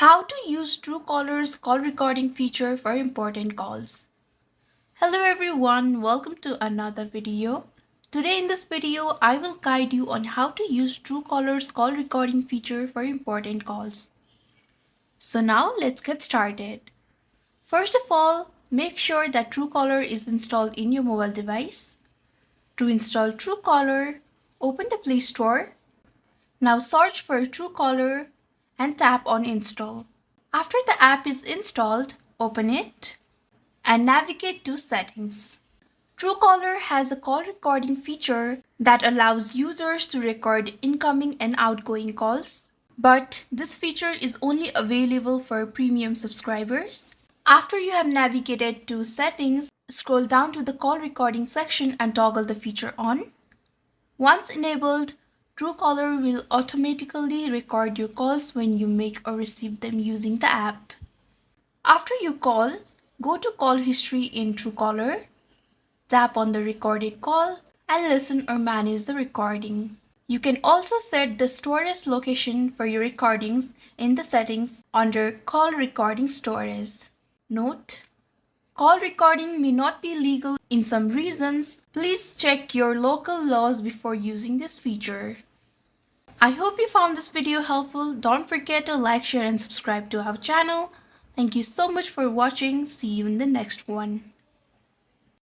How to use Truecaller's call recording feature for important calls. Hello everyone, welcome to another video. Today in this video, I will guide you on how to use Truecaller's call recording feature for important calls. So now let's get started. First of all, make sure that Truecaller is installed in your mobile device. To install Truecaller, open the Play Store. Now search for Truecaller and tap on Install. After the app is installed, open it and navigate to Settings. Truecaller has a call recording feature that allows users to record incoming and outgoing calls, but this feature is only available for premium subscribers. After you have navigated to Settings, scroll down to the call recording section and toggle the feature on. Once enabled, Truecaller will automatically record your calls when you make or receive them using the app. After you call, go to Call History in Truecaller, tap on the recorded call, and listen or manage the recording. You can also set the storage location for your recordings in the settings under Call Recording Storage. Note: call recording may not be legal in some regions. Please check your local laws before using this feature. I hope you found this video helpful. Don't forget to like, share, and subscribe to our channel. Thank you so much for watching. See you in the next one.